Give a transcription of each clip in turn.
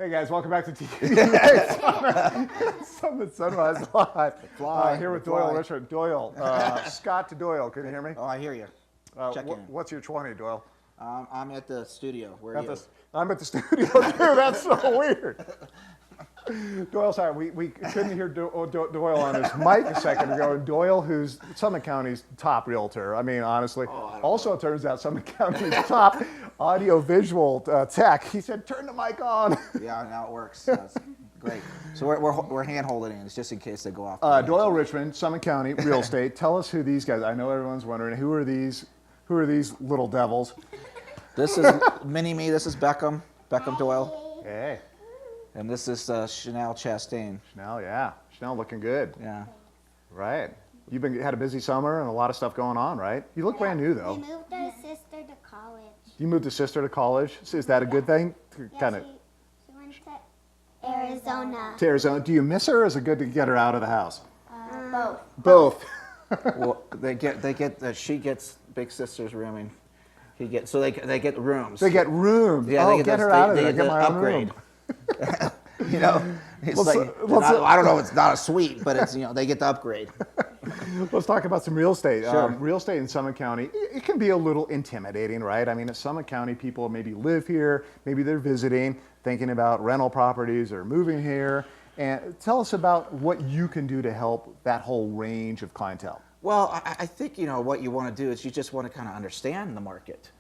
Hey guys, welcome back to TV Summit Sunrise Live. Here with Doyle Richmond. Doyle, Scott to Doyle, can you hear me? Oh, I hear you. Check in. What's your 20, Doyle? I'm at the studio. Where are you? I'm at the studio too. That's so weird. Doyle, sorry, we couldn't hear Doyle on his mic a second ago. And Doyle, who's Summit County's top realtor. I mean, honestly. Also, it turns out Summit County's top audio-visual tech. He said, turn the mic on. Yeah, now it works. That's great. So we're hand-holding it just in case they go off. Doyle Richmond, Summit County Real Estate. Tell us who these guys. I know everyone's wondering who are these little devils. This is Mini-Me. This is Beckham Doyle. Hey. And this is Chanel Chastain. Chanel, yeah. Chanel looking good. Yeah. Right. You've had a busy summer and a lot of stuff going on, right? You look brand new, though. We moved our sister to college. You moved your sister to college? Is that a good thing? She went to Arizona. To Arizona. Do you miss her, or is it good to get her out of the house? Both. Well, she gets big sister's rooming. They get rooms. They get rooms. Yeah, oh, get her out of there. Get my own upgrade. room. You know, it's I don't know. It's not a suite, but it's they get the upgrade. Let's talk about some real estate. Sure. Real estate in Summit County, it can be a little intimidating, right? I mean, in Summit County, people maybe live here, maybe they're visiting, thinking about rental properties or moving here. And tell us about what you can do to help that whole range of clientele. Well, I think what you want to do is you just want to kind of understand the market.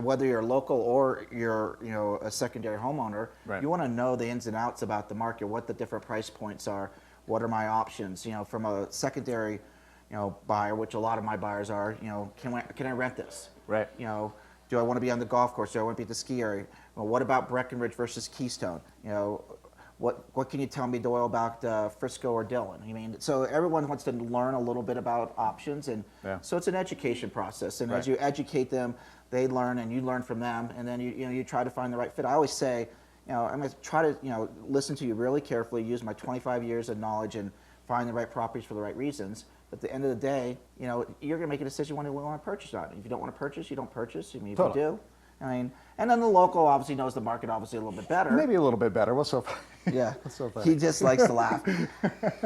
Whether you're local or you're a secondary homeowner, right. You want to know the ins and outs about the market, what the different price points are, what are my options. From a secondary buyer, which a lot of my buyers are. Can I rent this? Right. Do I want to be on the golf course? Do I want to be at the ski area? Well, what about Breckenridge versus Keystone? What can you tell me, Doyle, about Frisco or Dillon? I mean, so everyone wants to learn a little bit about options, and so it's an education process. And as you educate them, they learn, and you learn from them, and then you try to find the right fit. I always say, I'm going to try to listen to you really carefully, use my 25 years of knowledge, and find the right properties for the right reasons. But at the end of the day, you're going to make a decision when you want to purchase on it. If you don't want to purchase, you don't purchase. I mean, if you do. And then the local obviously knows the market obviously a little bit better. Maybe a little bit better. What's so funny? Yeah. What's so funny? He just likes to laugh.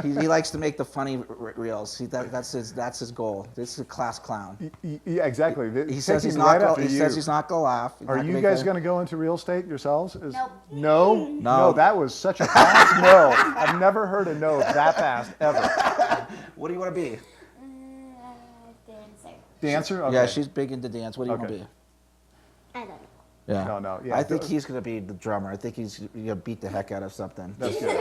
He likes to make the funny reels. That's his goal. This is a class clown. Yeah, exactly. He says he's not going to laugh. Are you guys going to go into real estate yourselves? Nope. No? No, that was such a fast no. I've never heard a no that fast, ever. What do you want to be? Dancer. Dancer? Okay. Yeah, she's big into dance. What do you want to be? I don't know. Yeah. No. Yeah. I think he's going to be the drummer. I think he's going to beat the heck out of something. That's good.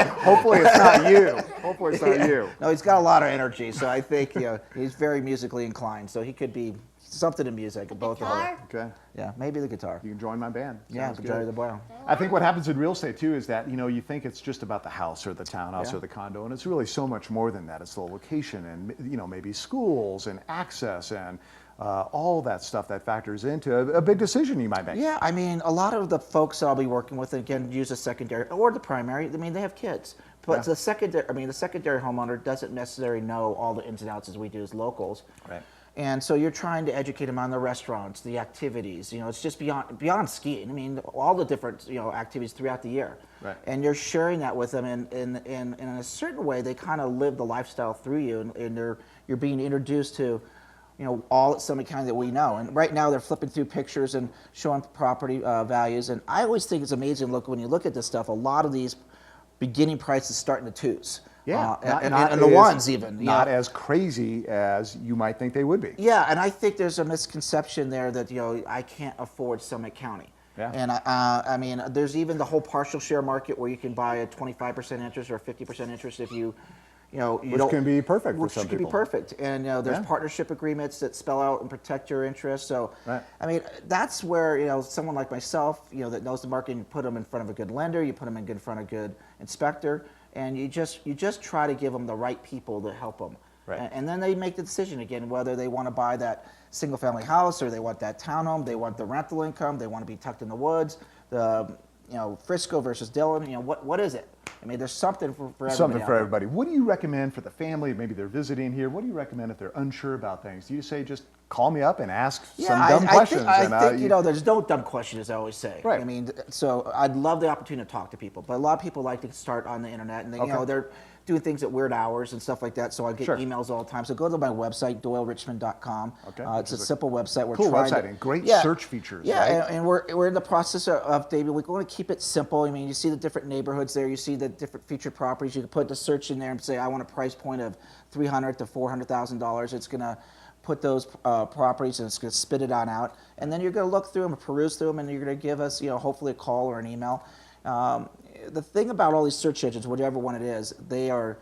Hopefully it's not you. Hopefully it's not you. No, he's got a lot of energy, so I think he's very musically inclined. So he could be something in music. Both of them. Okay. Yeah, maybe the guitar. You can join my band. Yeah, join the band. I think what happens in real estate too is that you think it's just about the house or the townhouse or the condo, and it's really so much more than that. It's the location and maybe schools and access and all that stuff that factors into a big decision you might make. Yeah, I mean, a lot of the folks that I'll be working with, again, use a secondary or the primary. I mean, they have kids, but the secondary homeowner doesn't necessarily know all the ins and outs as we do as locals. Right. And so you're trying to educate them on the restaurants, the activities. It's just beyond skiing. I mean, all the different activities throughout the year. Right. And you're sharing that with them, and in a certain way, they kind of live the lifestyle through you, and you're being introduced to all at Summit County that we know. And right now they're flipping through pictures and showing property values. And I always think it's amazing, when you look at this stuff, a lot of these beginning prices start in the twos. Yeah, and the ones even. Not as crazy as you might think they would be. Yeah, and I think there's a misconception there that, I can't afford Summit County. Yeah. And I mean, there's even the whole partial share market where you can buy a 25% interest or a 50% interest if which can be perfect for some people. Which can be perfect. And there's partnership agreements that spell out and protect your interests. So, I mean, that's where, someone like myself, that knows the market, you put them in front of a good lender, you put them in front of a good inspector, and you just try to give them the right people to help them. Right. And then they make the decision again, whether they want to buy that single family house or they want that townhome, they want the rental income, they want to be tucked in the woods, Frisco versus Dillon, what is it? I mean, there's something for everybody. Something for everybody. What do you recommend for the family? Maybe they're visiting here. What do you recommend if they're unsure about things? Do you say just call me up and ask Yeah, some dumb questions. I and, think, you know, there's no dumb question, as I always say. Right. I mean, so I'd love the opportunity to talk to people, but a lot of people like to start on the internet, and they, you know, they're doing things at weird hours and stuff like that. So I get emails all the time. So go to my website, DoyleRichmond.com. Okay. It's a simple website. We're cool trying website to, and great yeah, search features. Yeah, right? and we're in the process of David. We want to keep it simple. I mean, you see the different neighborhoods there. You see the different featured properties. You can put the search in there and say, I want a price point of $300,000 to $400,000. It's going to put those properties and it's going to spit it on out. And then you're going to look through them, peruse through them, and you're going to give us, you know, hopefully a call or an email. The thing about all these search engines, whatever one it is, the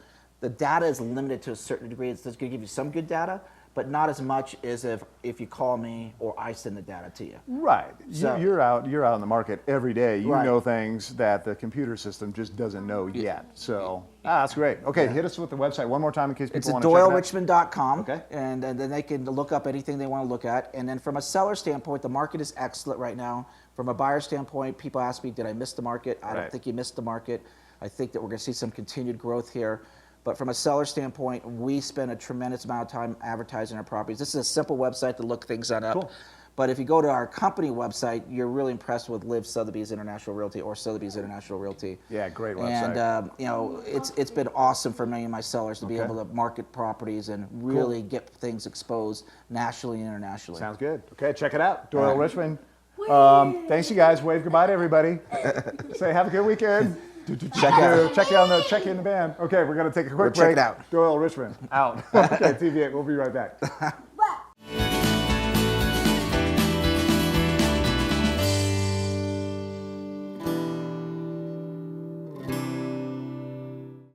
data is limited to a certain degree. It's going to give you some good data, but not as much as if you call me or I send the data to you. Right. So- You're out in the market every day. You Right. know things that the computer system just doesn't know yet. So that's great. Okay, hit us with the website one more time in case people It's at want to check it out. DoyleRichmond.com, Okay. and then they can look up anything they want to look at. And then from a seller standpoint, the market is excellent right now. From a buyer standpoint, people ask me, did I miss the market? I Right. don't think you missed the market. I think that we're going to see some continued growth here. But from a seller standpoint, we spend a tremendous amount of time advertising our properties. This is a simple website to look things on up. Cool. But if you go to our company website, you're really impressed with Liv Sotheby's International Realty or Sotheby's International Realty. Yeah, great website. And you know, it's been awesome for many of my sellers to be Okay. able to market properties and really get things exposed nationally and internationally. Sounds good. Okay, check it out. Doyle All right. Richmond. Thanks, you guys. Wave goodbye to everybody. Say have a good weekend. Check you in the van. Okay, we're gonna take a quick Check break. it out. Doyle Richmond out. Okay, TV8. We'll be right back.